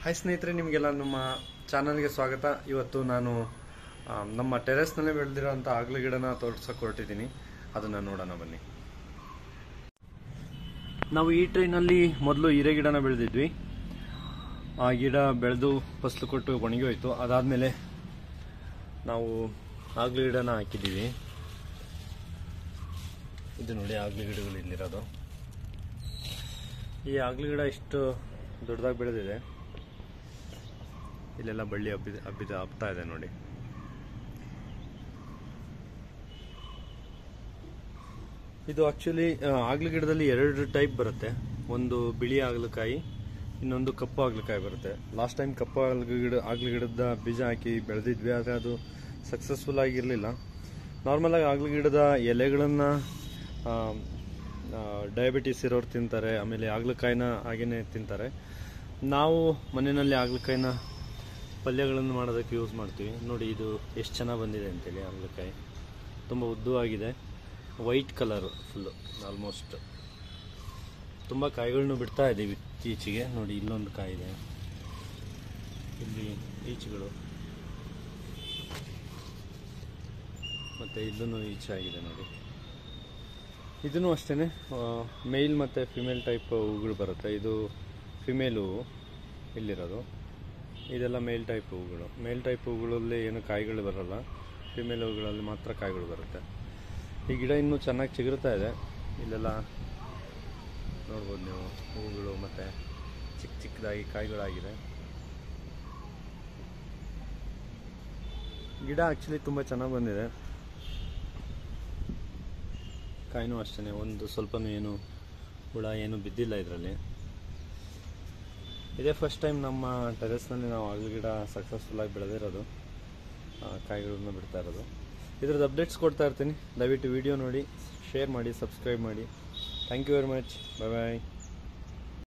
Hi ಸ್ನೇಹಿತರೆ, ನಿಮಗೆಲ್ಲ ನಮ್ಮ ಚಾನಲ್ಗೆ ಸ್ವಾಗತ. ಇವತ್ತು ನಾನು ನಮ್ಮ ಟೆರೆಸ್ನಲ್ಲೇ ಬೆಳೆದಿರೋಂಥ ಆಗ್ಲ ಗಿಡನ ತೋರ್ಸಕ್ಕೆ ಹೊರಟಿದ್ದೀನಿ. ಅದನ್ನು ನೋಡೋಣ ಬನ್ನಿ. ನಾವು ಈ ಟ್ರೈನಲ್ಲಿ ಮೊದಲು ಹೀರೆ ಗಿಡನ ಬೆಳೆದಿದ್ವಿ. ಆ ಗಿಡ ಬೆಳೆದು ಫಸಲು ಕೊಟ್ಟು ಒಣಗಿ ಹೋಯಿತು. ಅದಾದಮೇಲೆ ನಾವು ಆಗ್ಲ ಗಿಡನ ಹಾಕಿದ್ದೀವಿ. ಇದು ನೋಡಿ ಆಗ್ಲ ಗಿಡಗಳು ಇಲ್ಲಿರೋದು. ಈ ಆಗ್ಲ ಗಿಡ ಇಷ್ಟು ದೊಡ್ಡದಾಗಿ ಬೆಳೆದಿದೆ. ಇಲ್ಲೆಲ್ಲ ಬಳ್ಳಿ ಹಬ್ತಾ ಇದೆ ನೋಡಿ. ಇದು ಆಕ್ಚುಲಿ ಆಗ್ಲ ಗಿಡದಲ್ಲಿ ಎರಡು ಟೈಪ್ ಬರುತ್ತೆ. ಒಂದು ಬಿಳಿ ಆಗ್ಲಕಾಯಿ, ಇನ್ನೊಂದು ಕಪ್ಪು ಆಗ್ಲಕಾಯಿ ಬರುತ್ತೆ. ಲಾಸ್ಟ್ ಟೈಮ್ ಕಪ್ಪು ಆಗ್ಲ ಗಿಡದ ಬೀಜ ಹಾಕಿ ಬೆಳೆದಿದ್ವಿ, ಆದರೆ ಅದು ಸಕ್ಸಸ್ಫುಲ್ ಆಗಿರಲಿಲ್ಲ. ನಾರ್ಮಲ್ ಆಗಿ ಆಗ್ಲ ಗಿಡದ ಎಲೆಗಳನ್ನು ಡಯಾಬಿಟಿಸ್ ಇರೋರು ತಿಂತಾರೆ, ಆಮೇಲೆ ಆಗ್ಲಕಾಯಿನ ಹಾಗೇನೆ ತಿಂತಾರೆ. ನಾವು ಮನೆಯಲ್ಲಿ ಆಗ್ಲಕಾಯಿನ ಪಲ್ಯಗಳನ್ನು ಮಾಡೋದಕ್ಕೆ ಯೂಸ್ ಮಾಡ್ತೀವಿ. ನೋಡಿ ಇದು ಎಷ್ಟು ಚೆನ್ನಾಗಿ ಬಂದಿದೆ ಅಂತೇಳಿ. ಆಗ್ಲಕಾಯಿ ತುಂಬ ಉದ್ದವಾಗಿದೆ, ವೈಟ್ ಕಲರು ಫುಲ್ಲು. ಆಲ್ಮೋಸ್ಟ್ ತುಂಬ ಕಾಯಿಗಳನ್ನು ಬಿಡ್ತಾ ಇದ್ದೀವಿ ಈಚೆಗೆ. ನೋಡಿ ಇಲ್ಲೊಂದು ಕಾಯಿ ಇದೆ, ಇಲ್ಲಿ ಈಚೆಗಳು, ಮತ್ತು ಇಲ್ಲೂ ಈಚೆ ಆಗಿದೆ ನೋಡಿ. ಇದೂ ಅಷ್ಟೇ, ಮೇಲ್ ಮತ್ತು ಫಿಮೇಲ್ ಟೈಪ್ ಹೂಗಳು ಬರುತ್ತೆ. ಇದು ಫಿಮೇಲ್ ಹೂವು ಇಲ್ಲಿರೋದು, ಇದೆಲ್ಲ ಮೇಲ್ ಟೈಪ್ ಹೂಗಳು. ಮೇಲ್ ಟೈಪ್ ಹೂಗಳಲ್ಲಿ ಏನು ಕಾಯಿಗಳು ಬರೋಲ್ಲ, ಫಿಮೇಲ್ ಹೂಗಳಲ್ಲಿ ಮಾತ್ರ ಕಾಯಿಗಳು ಬರುತ್ತೆ. ಈ ಗಿಡ ಇನ್ನೂ ಚೆನ್ನಾಗಿ ಚಿಗುರ್ತಾ ಇದೆ. ಇಲ್ಲೆಲ್ಲ ನೋಡ್ಬೋದು ನೀವು, ಹೂಗಳು ಮತ್ತು ಚಿಕ್ಕದಾಗಿ ಕಾಯಿಗಳಾಗಿದೆ. ಗಿಡ ಆ್ಯಕ್ಚುಲಿ ತುಂಬ ಚೆನ್ನಾಗಿ ಬಂದಿದೆ. ಕಾಯಿನೂ ಅಷ್ಟೇ, ಒಂದು ಸ್ವಲ್ಪನೂ ಏನು ಹುಳ ಏನು ಬಿದ್ದಿಲ್ಲ ಇದರಲ್ಲಿ. ಇದೇ ಫಸ್ಟ್ ಟೈಮ್ ನಮ್ಮ ಟೆರೆಸ್ನಲ್ಲಿ ನಾವು ಆಗ್ಲ ಗಿಡ ಸಕ್ಸಸ್ಫುಲ್ಲಾಗಿ ಬೆಳೆದಿರೋದು, ಕಾಯಿಗಳನ್ನು ಬಿಡ್ತಾ ಇರೋದು. ಇದ್ರದ್ದು ಅಪ್ಡೇಟ್ಸ್ ಕೊಡ್ತಾ ಇರ್ತೀನಿ. ದಯವಿಟ್ಟು ವಿಡಿಯೋ ನೋಡಿ, ಶೇರ್ ಮಾಡಿ, ಸಬ್ಸ್ಕ್ರೈಬ್ ಮಾಡಿ. Thank you very much. Bye bye.